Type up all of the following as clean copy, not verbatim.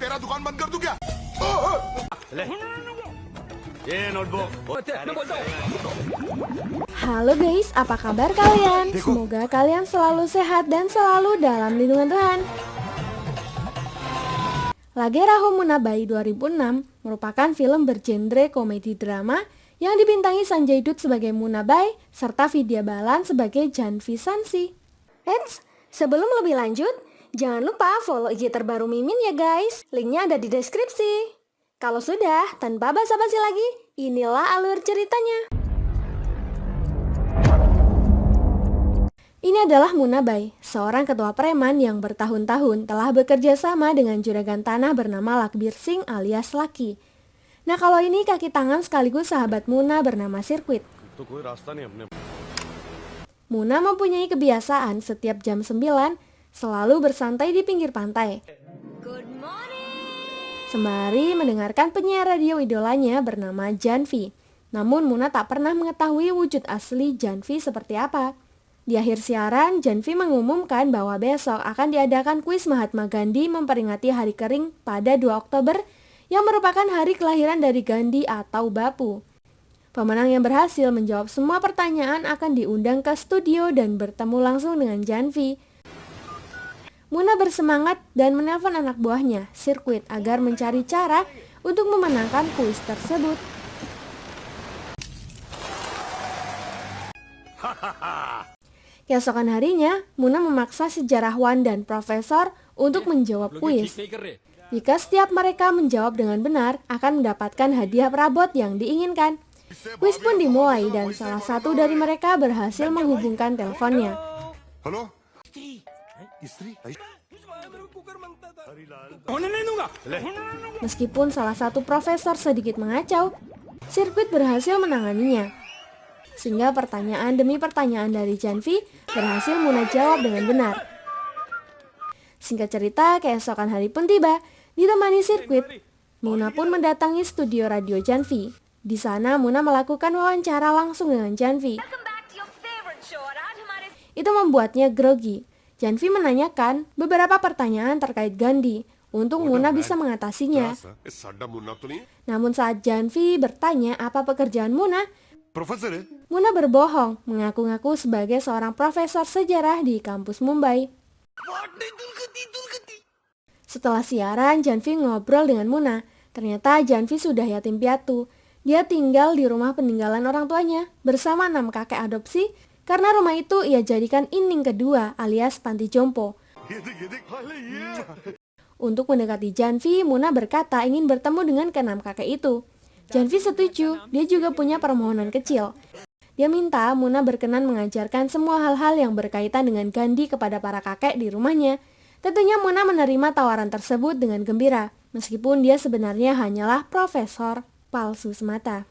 तेरा दुकान बंद कर दूं क्या? Halo guys, apa kabar kalian? Semoga kalian selalu sehat dan selalu dalam lindungan Tuhan. Lageraho Munabai 2006 merupakan film bergenre komedi drama yang dibintangi Sanjay Dutt sebagai Munabai serta Vidya Balan sebagai Janvi Sansi. Eits, sebelum lebih lanjut, jangan lupa follow IG terbaru Mimin ya guys. Linknya ada di deskripsi. Kalau sudah, tanpa basa-basi lagi, inilah alur ceritanya. Ini adalah Munabai, seorang ketua preman yang bertahun-tahun telah bekerja sama dengan juragan tanah bernama Lakbir Singh alias Laki. Nah kalau ini kaki tangan sekaligus sahabat Muna bernama Sirkuit. Muna mempunyai kebiasaan setiap jam 9 selalu bersantai di pinggir pantai. Sembari mendengarkan penyiar radio idolanya bernama Janvi. Namun Muna tak pernah mengetahui wujud asli Janvi seperti apa. Di akhir siaran, Janvi mengumumkan bahwa besok akan diadakan kuis Mahatma Gandhi memperingati Hari Kering pada 2 Oktober yang merupakan hari kelahiran dari Gandhi atau Bapu. Pemenang yang berhasil menjawab semua pertanyaan akan diundang ke studio dan bertemu langsung dengan Janvi. Muna bersemangat dan menelpon anak buahnya, Sirkuit, agar mencari cara untuk memenangkan kuis tersebut. Keesokan harinya, Muna memaksa sejarawan dan profesor untuk menjawab kuis. Jika setiap mereka menjawab dengan benar, akan mendapatkan hadiah perabot yang diinginkan. Kuis pun dimulai dan salah satu dari mereka berhasil menghubungkan teleponnya. Halo? Meskipun salah satu profesor sedikit mengacau, Sirkuit berhasil menanganinya. Sehingga pertanyaan demi pertanyaan dari Janvi berhasil Muna jawab dengan benar. Singkat cerita, keesokan hari pun tiba. Ditemani Sirkuit, Muna pun mendatangi studio radio Janvi. Di sana Muna melakukan wawancara langsung dengan Janvi. Itu membuatnya grogi. Janvi menanyakan beberapa pertanyaan terkait Gandhi untuk Muna bisa mengatasinya. Namun saat Janvi bertanya apa pekerjaan Muna, Muna berbohong, mengaku-ngaku sebagai seorang profesor sejarah di kampus Mumbai. Setelah siaran, Janvi ngobrol dengan Muna. Ternyata Janvi sudah yatim piatu. Dia tinggal di rumah peninggalan orang tuanya bersama 6 kakek adopsi karena rumah itu ia jadikan inding kedua alias panti jompo. Untuk mendekati Janvi, Muna berkata ingin bertemu dengan ke-6 kakek itu. Janvi setuju, dia juga punya permohonan kecil. Dia minta Muna berkenan mengajarkan semua hal-hal yang berkaitan dengan Gandhi kepada para kakek di rumahnya. Tentunya Muna menerima tawaran tersebut dengan gembira, meskipun dia sebenarnya hanyalah profesor palsu semata.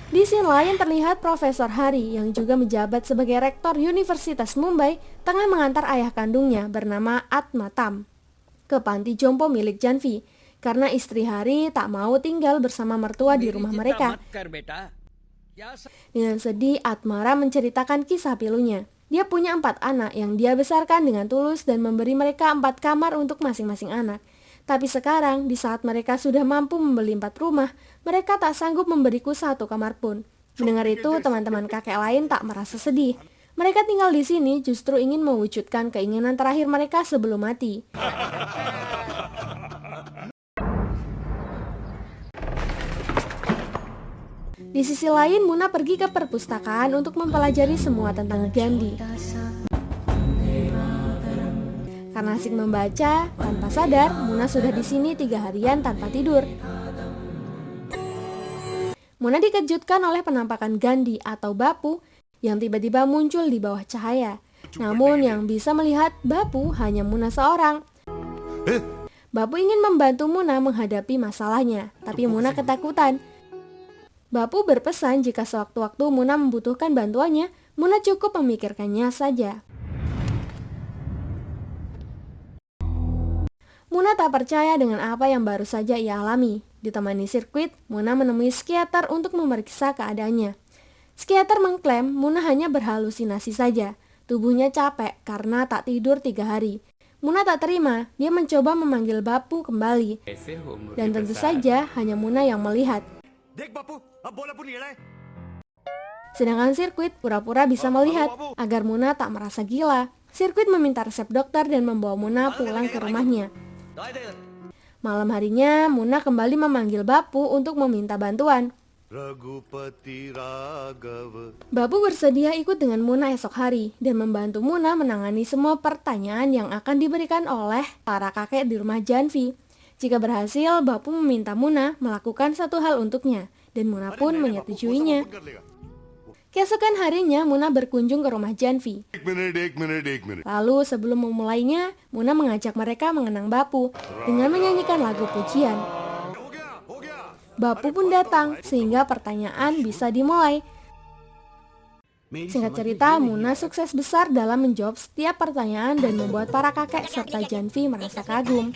Di scene lain terlihat Profesor Hari yang juga menjabat sebagai rektor Universitas Mumbai tengah mengantar ayah kandungnya bernama Atma Tam ke panti jompo milik Janvi karena istri Hari tak mau tinggal bersama mertua di rumah mereka. Dengan sedih, Atmara menceritakan kisah pilunya. Dia punya 4 anak yang dia besarkan dengan tulus dan memberi mereka 4 kamar untuk masing-masing anak. Tapi sekarang, di saat mereka sudah mampu membeli 4 rumah, mereka tak sanggup memberiku 1 kamar pun. Mendengar itu, teman-teman kakek lain tak merasa sedih. Mereka tinggal di sini justru ingin mewujudkan keinginan terakhir mereka sebelum mati. Di sisi lain, Muna pergi ke perpustakaan untuk mempelajari semua tentang Gandhi. Karena asik membaca, tanpa sadar, Muna sudah di sini 3 harian tanpa tidur. Muna dikejutkan oleh penampakan Gandhi atau Bapu yang tiba-tiba muncul di bawah cahaya. Namun yang bisa melihat Bapu hanya Muna seorang. Bapu ingin membantu Muna menghadapi masalahnya, tapi Muna ketakutan. Bapu berpesan jika sewaktu-waktu Muna membutuhkan bantuannya, Muna cukup memikirkannya saja. Muna tak percaya dengan apa yang baru saja ia alami. Ditemani Sirkuit, Muna menemui psikiater untuk memeriksa keadaannya. Psikiater mengklaim Muna hanya berhalusinasi saja. Tubuhnya capek karena tak tidur 3 hari. Muna tak terima, dia mencoba memanggil Bapu kembali. Dan tentu saja hanya Muna yang melihat. Sedangkan Sirkuit pura-pura bisa melihat agar Muna tak merasa gila. Sirkuit meminta resep dokter dan membawa Muna pulang ke rumahnya. Malam harinya, Muna kembali memanggil Bapu untuk meminta bantuan. Bapu bersedia ikut dengan Muna esok hari dan membantu Muna menangani semua pertanyaan yang akan diberikan oleh para kakek di rumah Janvi. Jika berhasil, Bapu meminta Muna melakukan satu hal untuknya dan Muna pun menyetujuinya. Keesokan harinya, Muna berkunjung ke rumah Janvi. Lalu sebelum memulainya, Muna mengajak mereka mengenang Bapu dengan menyanyikan lagu pujian. Bapu pun datang sehingga pertanyaan bisa dimulai. Singkat cerita, Muna sukses besar dalam menjawab setiap pertanyaan dan membuat para kakek serta Janvi merasa kagum.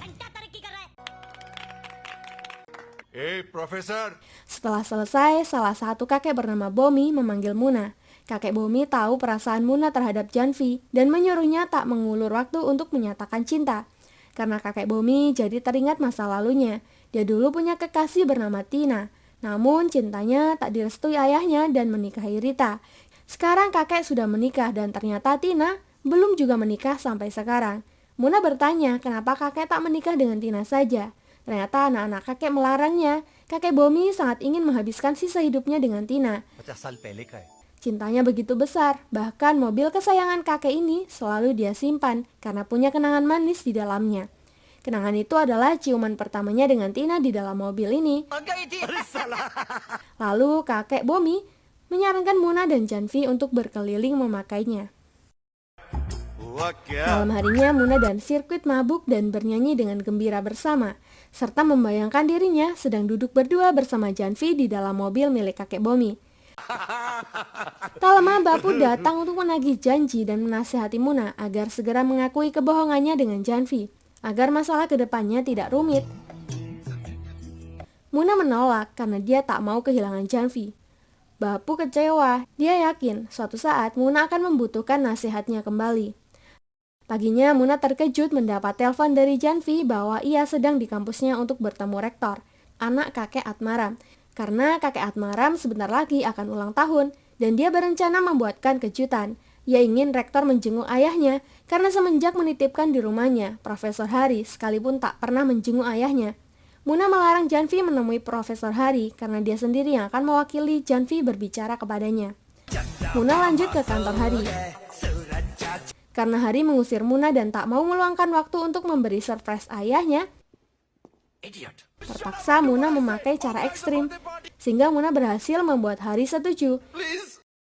Profesor. Setelah selesai, salah satu kakek bernama Bomi memanggil Muna. Kakek Bomi tahu perasaan Muna terhadap Janvi dan menyuruhnya tak mengulur waktu untuk menyatakan cinta. Karena kakek Bomi jadi teringat masa lalunya. Dia dulu punya kekasih bernama Tina. Namun cintanya tak direstui ayahnya dan menikahi Rita. Sekarang kakek sudah menikah dan ternyata Tina belum juga menikah sampai sekarang. Muna bertanya kenapa kakek tak menikah dengan Tina saja. Ternyata anak-anak kakek melarangnya. Kakek Bomi sangat ingin menghabiskan sisa hidupnya dengan Tina. Cintanya begitu besar, bahkan mobil kesayangan kakek ini selalu dia simpan karena punya kenangan manis di dalamnya. Kenangan itu adalah ciuman pertamanya dengan Tina di dalam mobil ini. Lalu kakek Bomi menyarankan Muna dan Janvi untuk berkeliling memakainya. Malam harinya Muna dan Sirkuit mabuk dan bernyanyi dengan gembira bersama, serta membayangkan dirinya sedang duduk berdua bersama Janvi di dalam mobil milik kakek Bomi. Tak lama Bapu datang untuk menagih janji dan menasihati Muna agar segera mengakui kebohongannya dengan Janvi, agar masalah kedepannya tidak rumit. Muna menolak karena dia tak mau kehilangan Janvi. Bapu kecewa, dia yakin suatu saat Muna akan membutuhkan nasihatnya kembali. Paginya Muna terkejut mendapat telepon dari Janvi bahwa ia sedang di kampusnya untuk bertemu rektor, anak kakek Atmaram. Karena kakek Atmaram sebentar lagi akan ulang tahun dan dia berencana membuatkan kejutan. Ia ingin rektor menjenguk ayahnya karena semenjak menitipkan di rumahnya, Profesor Hari sekalipun tak pernah menjenguk ayahnya. Muna melarang Janvi menemui Profesor Hari karena dia sendiri yang akan mewakili Janvi berbicara kepadanya. Muna lanjut ke kantor Hari. Karena Hari mengusir Muna dan tak mau meluangkan waktu untuk memberi surprise ayahnya, terpaksa Muna memakai cara ekstrim, sehingga Muna berhasil membuat Hari setuju.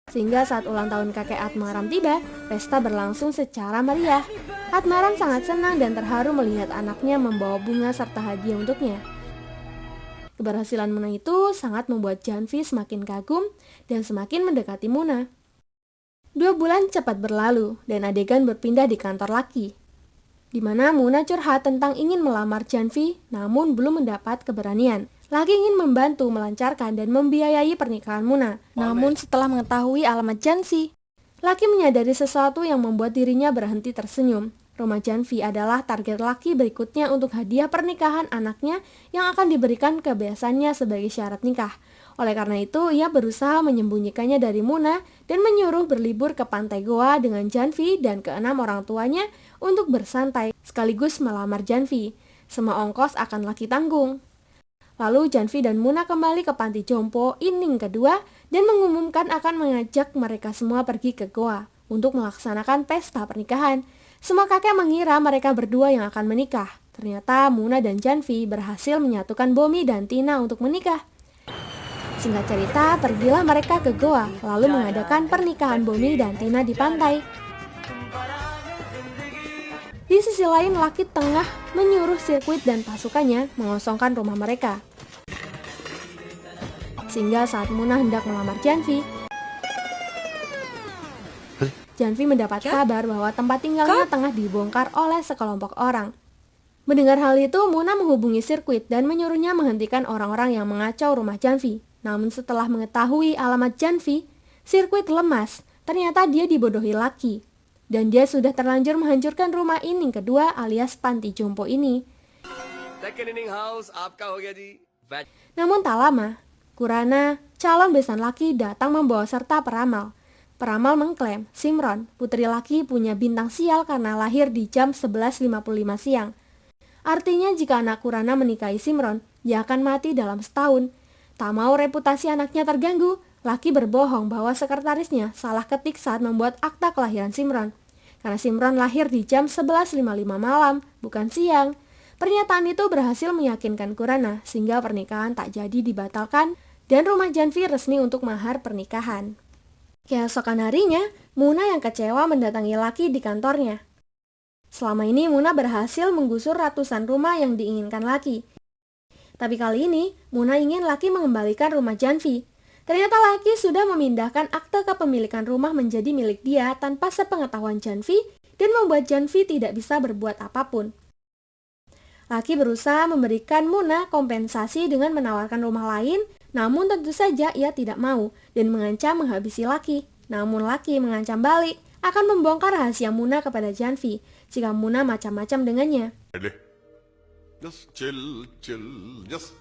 Sehingga saat ulang tahun kakek Atmaram tiba, pesta berlangsung secara meriah. Atmaram sangat senang dan terharu melihat anaknya membawa bunga serta hadiah untuknya. Keberhasilan Muna itu sangat membuat Janvi semakin kagum dan semakin mendekati Muna. 2 bulan cepat berlalu dan adegan berpindah di kantor laki, di mana Muna curhat tentang ingin melamar Janvi namun belum mendapat keberanian. Laki ingin membantu melancarkan dan membiayai pernikahan Muna. Namun setelah mengetahui alamat Janvi, Laki menyadari sesuatu yang membuat dirinya berhenti tersenyum. Rumah Janvi adalah target Laki berikutnya untuk hadiah pernikahan anaknya yang akan diberikan ke besannya sebagai syarat nikah. Oleh karena itu, ia berusaha menyembunyikannya dari Muna dan menyuruh berlibur ke pantai Goa dengan Janvi dan ke-6 orang tuanya untuk bersantai sekaligus melamar Janvi. Semua ongkos akan Laki tanggung. Lalu Janvi dan Muna kembali ke panti jompo Ining kedua dan mengumumkan akan mengajak mereka semua pergi ke Goa untuk melaksanakan pesta pernikahan. Semua kakek mengira mereka berdua yang akan menikah. Ternyata Muna dan Janvi berhasil menyatukan Bomi dan Tina untuk menikah. Singkat cerita, pergilah mereka ke Goa lalu mengadakan pernikahan Bomi dan Tina di pantai. Di sisi lain, Laki tengah menyuruh Sirkuit dan pasukannya mengosongkan rumah mereka. Sehingga saat Muna hendak melamar Janvi, Janvi mendapat kabar bahwa tempat tinggalnya tengah dibongkar oleh sekelompok orang. Mendengar hal itu, Muna menghubungi Sirkuit dan menyuruhnya menghentikan orang-orang yang mengacau rumah Janvi. Namun setelah mengetahui alamat Janvi, Sirkuit lemas. Ternyata dia dibodohi Laki. Dan dia sudah terlanjur menghancurkan rumah inning kedua alias panti jompo ini. Second inning house, आपका हो गया जी. Namun tak lama, Kurana, calon besan laki, datang membawa serta peramal. Peramal mengklaim Simron, putri laki, punya bintang sial karena lahir di jam 11.55 siang. Artinya jika anak Kurana menikahi Simron, dia akan mati dalam setahun. Tak mau reputasi anaknya terganggu, laki berbohong bahwa sekretarisnya salah ketik saat membuat akta kelahiran Simron. Karena Simron lahir di jam 11.55 malam, bukan siang. Pernyataan itu berhasil meyakinkan Kurana sehingga pernikahan tak jadi dibatalkan dan rumah Janvi resmi untuk mahar pernikahan. Keesokan harinya, Muna yang kecewa mendatangi laki di kantornya. Selama ini Muna berhasil menggusur ratusan rumah yang diinginkan laki. Tapi kali ini, Muna ingin laki mengembalikan rumah Janvi. Ternyata laki sudah memindahkan akte kepemilikan rumah menjadi milik dia tanpa sepengetahuan Janvi dan membuat Janvi tidak bisa berbuat apapun. Laki berusaha memberikan Muna kompensasi dengan menawarkan rumah lain, namun tentu saja ia tidak mau dan mengancam menghabisi laki. Namun laki mengancam balik akan membongkar rahasia Muna kepada Janvi jika Muna macam-macam dengannya. Just chill, just.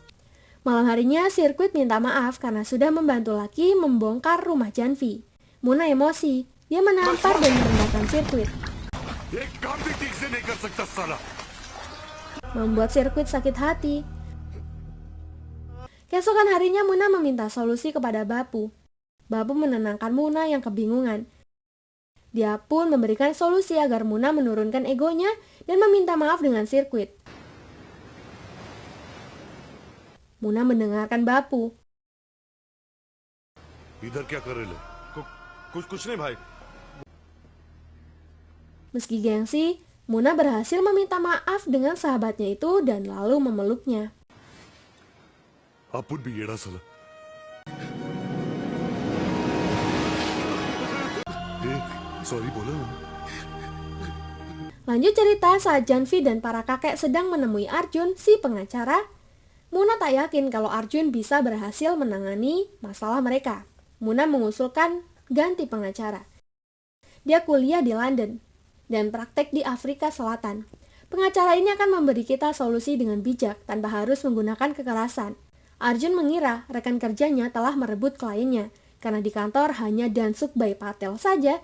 Malam harinya, Sirkuit minta maaf karena sudah membantu laki membongkar rumah Janvi. Muna emosi, dia menampar dan merendahkan Sirkuit. Membuat Sirkuit sakit hati. Keesokan harinya Muna meminta solusi kepada Bapu. Bapu menenangkan Muna yang kebingungan. Dia pun memberikan solusi agar Muna menurunkan egonya dan meminta maaf dengan Sirkuit. Muna mendengarkan Bapu. इधर क्या कर रहे? कुछ नहीं भाई. Meski gengsi, Muna berhasil meminta maaf dengan sahabatnya itu dan lalu memeluknya. Apun भी येड़ा साला. Sorry bola. Lanjut cerita saat Janvi dan para kakek sedang menemui Arjun, si pengacara. Muna tak yakin kalau Arjun bisa berhasil menangani masalah mereka. Muna mengusulkan ganti pengacara. Dia kuliah di London dan praktek di Afrika Selatan. Pengacara ini akan memberi kita solusi dengan bijak tanpa harus menggunakan kekerasan. Arjun mengira rekan kerjanya telah merebut kliennya karena di kantor hanya Dansuk Bhai Patel saja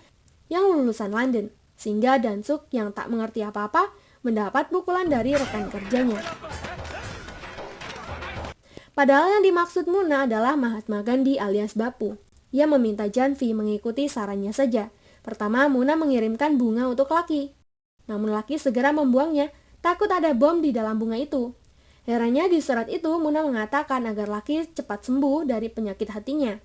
yang lulusan London, sehingga Dansuk yang tak mengerti apa-apa mendapat pukulan dari rekan kerjanya. Padahal yang dimaksud Muna adalah Mahatma Gandhi alias Bapu. Ia meminta Janvi mengikuti sarannya saja. Pertama, Muna mengirimkan bunga untuk laki. Namun laki segera membuangnya, takut ada bom di dalam bunga itu. Herannya di surat itu Muna mengatakan agar laki cepat sembuh dari penyakit hatinya.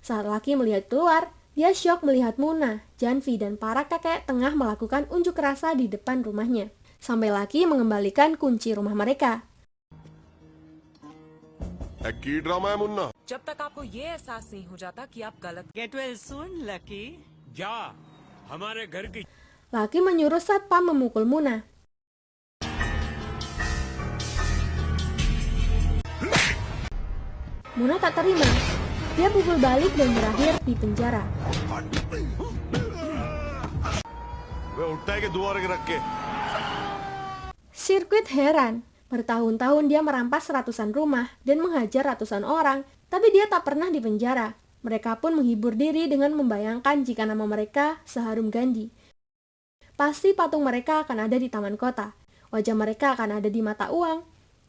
Saat laki melihat keluar, dia syok melihat Muna, Janvi, dan para kakek tengah melakukan unjuk rasa di depan rumahnya. Sampai laki mengembalikan kunci rumah mereka. की ड्रामा है मुन्ना. जब तक आपको ये एहसास नहीं हो जाता कि आप गलत Get well soon, Lucky. जा हमारे घर की. Laki menyuruh satpam memukul Muna. Muna tak terima. Dia pukul balik dan berakhir di penjara. वे उठता है कि दुआ रख के. Sirkuit heran. Bertahun-tahun dia merampas ratusan rumah dan menghajar ratusan orang, tapi dia tak pernah dipenjara. Mereka pun menghibur diri dengan membayangkan jika nama mereka seharum Gandhi. Pasti patung mereka akan ada di taman kota. Wajah mereka akan ada di mata uang.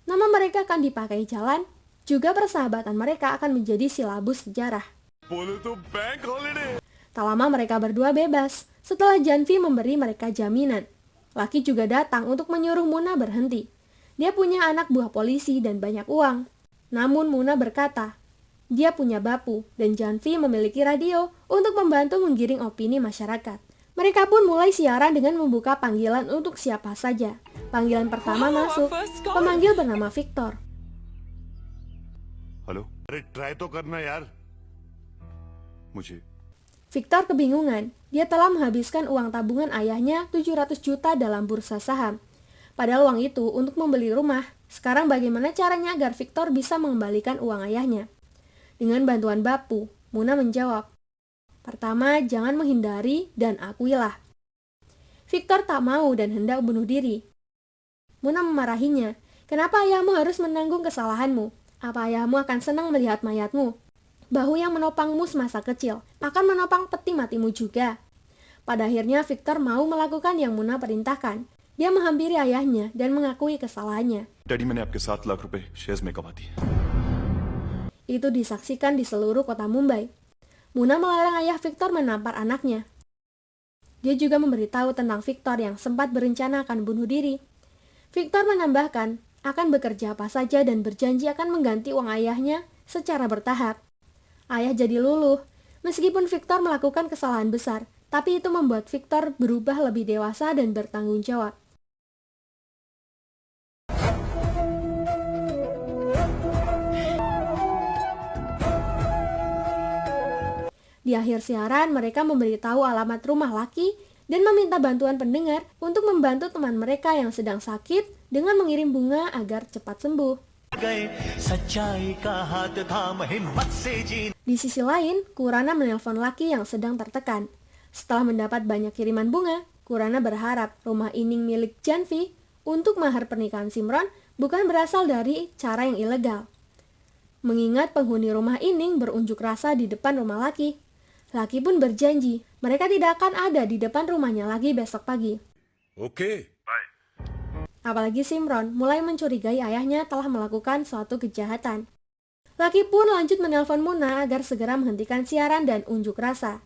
Nama mereka akan dipakai jalan. Juga persahabatan mereka akan menjadi silabus sejarah. बोले तो bank holiday. Tak lama mereka berdua bebas, setelah Janvi memberi mereka jaminan. Laki juga datang untuk menyuruh Muna berhenti. Dia punya anak buah polisi dan banyak uang. Namun Muna berkata, dia punya Bapu dan Janvi memiliki radio untuk membantu menggiring opini masyarakat. Mereka pun mulai siaran dengan membuka panggilan untuk siapa saja. Panggilan pertama masuk, pemanggil bernama Victor. Hello. अरे ट्राई तो करना यार. मुझे. Victor kebingungan. Dia telah menghabiskan uang tabungan ayahnya 700 juta dalam bursa saham. Padahal uang itu untuk membeli rumah. Sekarang bagaimana caranya agar Victor bisa mengembalikan uang ayahnya? Dengan bantuan Bapu, Muna menjawab. Pertama, jangan menghindari dan akuilah. Victor tak mau dan hendak bunuh diri. Muna memarahinya. Kenapa ayahmu harus menanggung kesalahanmu? Apa ayahmu akan senang melihat mayatmu? Bahu yang menopangmu semasa kecil akan menopang peti matimu juga. Pada akhirnya Victor mau melakukan yang Muna perintahkan. Dia menghampiri ayahnya dan mengakui kesalahannya. Daddy मैंने आपके 7 लाख रुपए शेयर्स में कमा दिए। Itu disaksikan di seluruh kota Mumbai. Muna melarang ayah Victor menampar anaknya. Dia juga memberitahu tentang Victor yang sempat berencana akan bunuh diri. Victor menambahkan akan bekerja apa saja dan berjanji akan mengganti uang ayahnya secara bertahap. Ayah jadi luluh. Meskipun Victor melakukan kesalahan besar, tapi itu membuat Victor berubah lebih dewasa dan bertanggung jawab. Di akhir siaran, mereka memberitahu alamat rumah Lucky dan meminta bantuan pendengar untuk membantu teman mereka yang sedang sakit dengan mengirim bunga agar cepat sembuh. Di sisi lain, Kurana menelpon Lucky yang sedang tertekan. Setelah mendapat banyak kiriman bunga, Kurana berharap rumah Ining milik Janvi untuk mahar pernikahan Simron bukan berasal dari cara yang ilegal. Mengingat penghuni rumah Ining berunjuk rasa di depan rumah Lucky, Lucky pun berjanji mereka tidak akan ada di depan rumahnya lagi besok pagi. Okay Apalagi Simron mulai mencurigai ayahnya telah melakukan suatu kejahatan. Lucky pun lanjut menelpon Muna agar segera menghentikan siaran dan unjuk rasa.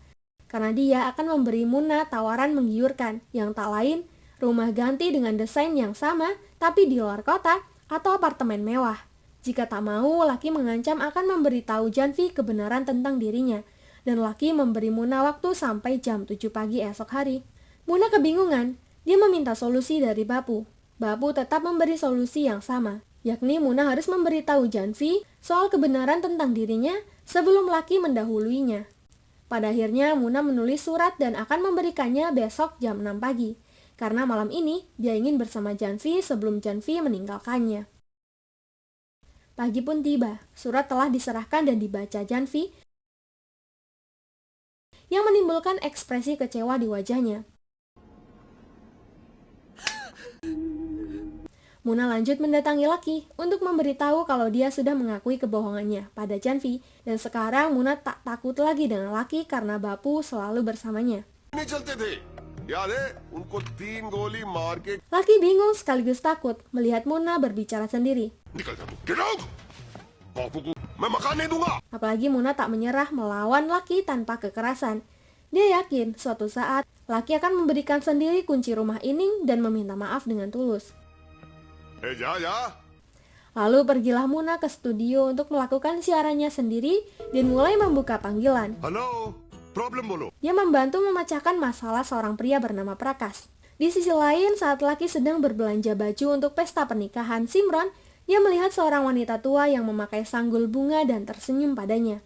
Karena dia akan memberi Muna tawaran menggiurkan yang tak lain rumah ganti dengan desain yang sama tapi di luar kota atau apartemen mewah. Jika tak mau, Lucky mengancam akan memberitahu Janvi kebenaran tentang dirinya. Dan Lucky memberi Muna waktu sampai jam 7 pagi esok hari. Muna kebingungan, dia meminta solusi dari Bapu. Bapu tetap memberi solusi yang sama, yakni Muna harus memberitahu Janvi soal kebenaran tentang dirinya sebelum Lucky mendahuluinya. Pada akhirnya Muna menulis surat dan akan memberikannya besok jam 6 pagi, karena malam ini dia ingin bersama Janvi sebelum Janvi meninggalkannya. Pagi pun tiba, surat telah diserahkan dan dibaca Janvi, yang menimbulkan ekspresi kecewa di wajahnya. Muna lanjut mendatangi Lucky untuk memberitahu kalau dia sudah mengakui kebohongannya pada Janvi dan sekarang Muna tak takut lagi dengan Lucky karena Bapu selalu bersamanya. नहीं चलते थे याद है उनको 3 गोली मार के Lucky bingung sekaligus takut melihat Muna berbicara sendiri. निकल जा तू गेट आउट बापू को मैं मकान नहीं दूंगा Apalagi Muna tak menyerah melawan Lucky tanpa kekerasan. Dia yakin suatu saat Lucky akan memberikan sendiri kunci rumah Ining dan meminta maaf dengan tulus. जा जा Lalu pergilah Muna ke studio untuk melakukan siarannya sendiri dan mulai membuka panggilan. Hello problem बोलो Dia membantu memecahkan masalah seorang pria bernama Prakas. Di sisi lain, saat Lucky sedang berbelanja baju untuk pesta pernikahan Simron, dia melihat seorang wanita tua yang memakai sanggul bunga dan tersenyum padanya.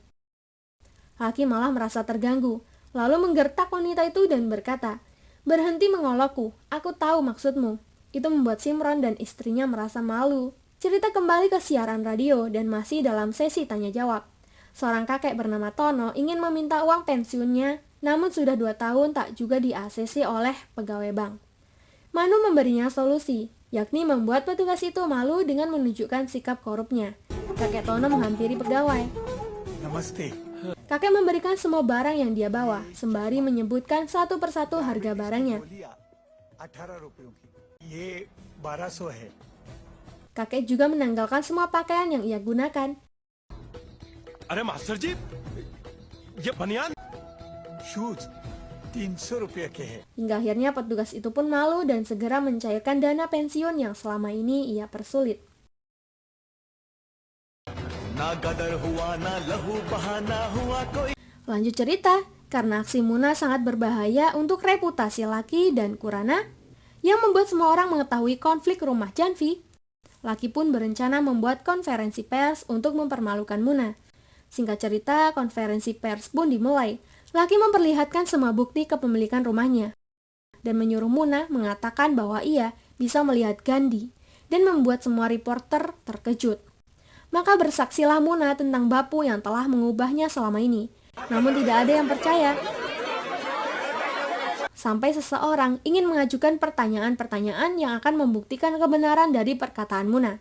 Lucky malah merasa terganggu, lalu menggertak wanita itu dan berkata, "Berhenti mengolokku, aku tahu maksudmu." Itu membuat Simron dan istrinya merasa malu. Cerita kembali ke siaran radio dan masih dalam sesi tanya jawab. Seorang kakek bernama Tono ingin meminta uang pensiunnya, namun sudah 2 tahun tak juga di-ACC oleh pegawai bank. Manu memberinya solusi, yakni membuat petugas itu malu dengan menunjukkan sikap korupnya. Kakek Tono menghampiri pegawai. नमस्ते। Kakek memberikan semua barang yang dia bawa, sembari menyebutkan satu persatu harga barangnya. 18 रुपयों की ये 1200 है। Kakek juga menanggalkan semua pakaian yang ia gunakan. अरे मास्टर जी, ये बनियान शूज 300 रुपये के है। Hingga akhirnya petugas itu pun malu dan segera mencairkan dana pensiun yang selama ini ia persulit. ना गदर हुआ ना लहू बहाना हुआ कोई। Lanjut cerita, karena aksi Muna sangat berbahaya untuk reputasi Lucky dan Kurana, yang membuat semua orang mengetahui konflik rumah Janvi, Lucky pun berencana membuat konferensi pers untuk mempermalukan Muna. Singkat cerita, konferensi pers pun dimulai. Lucky memperlihatkan semua bukti kepemilikan rumahnya dan menyuruh Muna mengatakan bahwa ia bisa melihat Gandhi dan membuat semua reporter terkejut. Maka bersaksilah Muna tentang Bapu yang telah mengubahnya selama ini. Namun tidak ada yang percaya. sampai seseorang ingin mengajukan pertanyaan-pertanyaan yang akan membuktikan kebenaran dari perkataan Muna.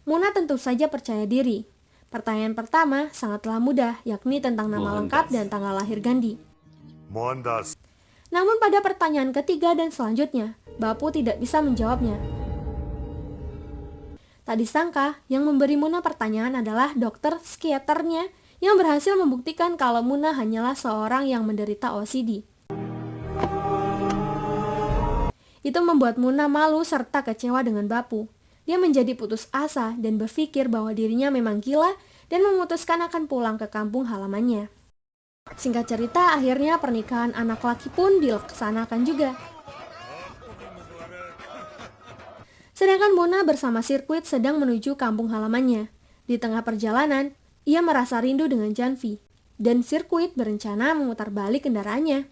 Muna tentu saja percaya diri. Pertanyaan pertama sangatlah mudah, yakni tentang nama lengkap dan tanggal lahir Gandhi. Mohandas. Namun pada pertanyaan ketiga dan selanjutnya, Bapu tidak bisa menjawabnya. Tak disangka, yang memberi Muna pertanyaan adalah dokter psikiaternya yang berhasil membuktikan kalau Muna hanyalah seorang yang menderita OCD. Itu membuat Muna malu serta kecewa dengan Bapu. Dia menjadi putus asa dan berpikir bahwa dirinya memang gila dan memutuskan akan pulang ke kampung halamannya. Singkat cerita, akhirnya pernikahan anak laki pun dilaksanakan juga. Sedangkan Muna bersama Sirkuit sedang menuju kampung halamannya. Di tengah perjalanan, ia merasa rindu dengan Janvi, dan Sirkuit berencana memutar balik kendaraannya.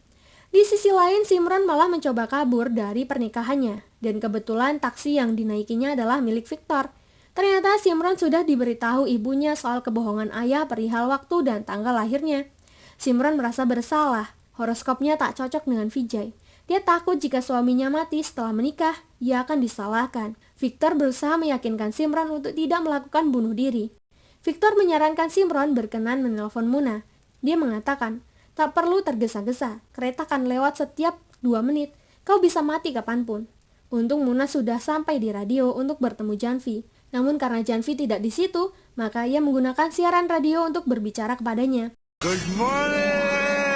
Di sisi lain, Simran malah mencoba kabur dari pernikahannya, dan kebetulan taksi yang dinaikinya adalah milik Victor. Ternyata Simran sudah diberitahu ibunya soal kebohongan ayah perihal waktu dan tanggal lahirnya. Simran merasa bersalah, horoskopnya tak cocok dengan Vijay. Dia takut jika suaminya mati setelah menikah, ia akan disalahkan. Victor berusaha meyakinkan Simran untuk tidak melakukan bunuh diri. Victor menyarankan Simran berkenan menelpon Muna. Dia mengatakan, tak perlu tergesa-gesa, kereta akan lewat setiap 2 menit, kau bisa mati kapanpun. Untung Muna sudah sampai di radio untuk bertemu Janvi. Namun karena Janvi tidak di situ, maka ia menggunakan siaran radio untuk berbicara kepadanya. Good morning,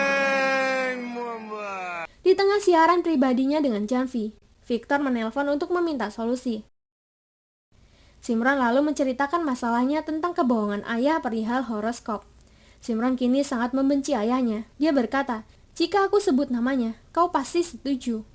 Mumbai. Di tengah siaran pribadinya dengan Janvi, Victor menelpon untuk meminta solusi. Simran lalu menceritakan masalahnya tentang kebohongan ayah perihal horoskop. Simran kini sangat membenci ayahnya. Dia berkata, jika aku sebut namanya, kau pasti setuju.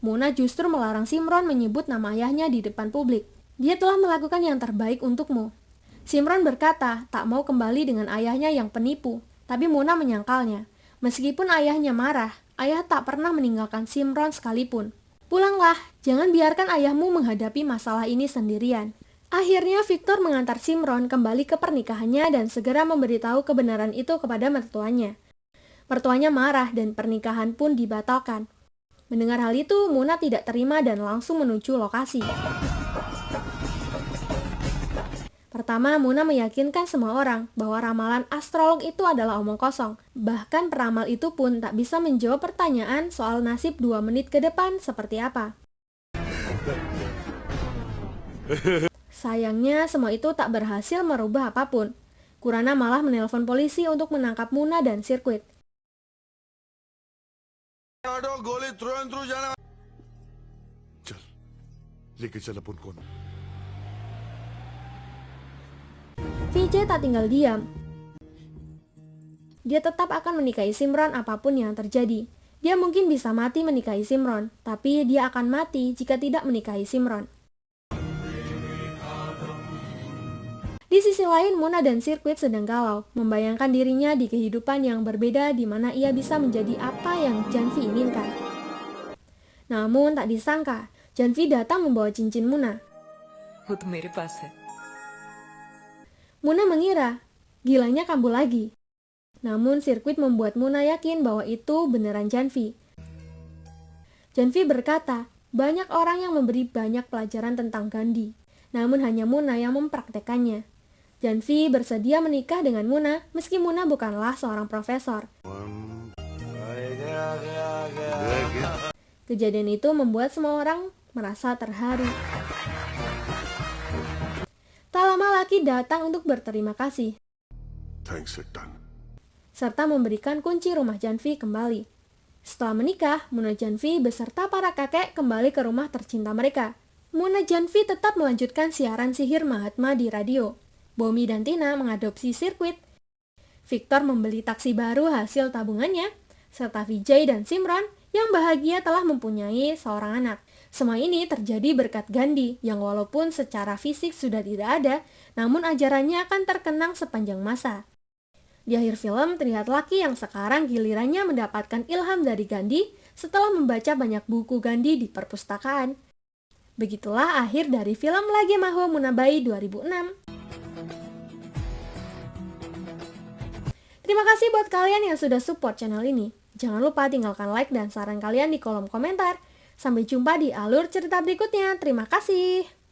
Muna justru melarang Simran menyebut nama ayahnya di depan publik. Dia telah melakukan yang terbaik untukmu. Simran berkata tak mau kembali dengan ayahnya yang penipu, tapi Muna menyangkalnya. Meskipun ayahnya marah, ayah tak pernah meninggalkan Simran sekalipun. Pulanglah, jangan biarkan ayahmu menghadapi masalah ini sendirian. Akhirnya Victor mengantar Simran kembali ke pernikahannya dan segera memberitahu kebenaran itu kepada mertuanya. Mertuanya marah dan pernikahan pun dibatalkan. Mendengar hal itu, Muna tidak terima dan langsung menuju lokasi. Pertama, Muna meyakinkan semua orang bahwa ramalan astrolog itu adalah omong kosong. Bahkan peramal itu pun tak bisa menjawab pertanyaan soal nasib 2 menit ke depan seperti apa. Sayangnya, semua itu tak berhasil merubah apapun. Kurana malah menelpon polisi untuk menangkap Muna dan Sirkuit. चल, लेके चल अपन को। Vijay tak tinggal diam. Dia tetap akan menikahi Simran apapun yang terjadi. Dia mungkin bisa mati menikahi Simran, tapi dia akan mati jika tidak menikahi Simran. Di sisi lain, Muna dan Sirkuit sedang galau, membayangkan dirinya di kehidupan yang berbeda di mana ia bisa menjadi apa yang Janvi inginkan. Namun tak disangka, Janvi datang membawa cincin Muna. वो तो मेरे पास है। Muna mengira, gilanya kambuh lagi. Namun Sirkuit membuat Muna yakin bahwa itu beneran Janvi. Janvi berkata, banyak orang yang memberi banyak pelajaran tentang Gandhi, namun hanya Muna yang mempraktekannya. Janvi bersedia menikah dengan Muna meski Muna bukanlah seorang profesor. Kejadian itu membuat semua orang merasa terharu. Tak lama Laki datang untuk berterima kasih, Thanks a ton. serta memberikan kunci rumah Janvi kembali. Setelah menikah, Muna Janvi beserta para kakek kembali ke rumah tercinta mereka. Muna Janvi tetap melanjutkan siaran sihir Mahatma di radio. Bomi dan Tina mengadopsi Sirkuit. Victor membeli taksi baru hasil tabungannya, serta Vijay dan Simran yang bahagia telah mempunyai seorang anak. Semua ini terjadi berkat Gandhi yang walaupun secara fisik sudah tidak ada, namun ajarannya akan terkenang sepanjang masa. Di akhir film terlihat Laki yang sekarang gilirannya mendapatkan ilham dari Gandhi setelah membaca banyak buku Gandhi di perpustakaan. Begitulah akhir dari film Lage Maho Munabai 2006. Terima kasih buat kalian yang sudah support channel ini. Jangan lupa tinggalkan like dan saran kalian di kolom komentar. Sampai jumpa di alur cerita berikutnya. Terima kasih.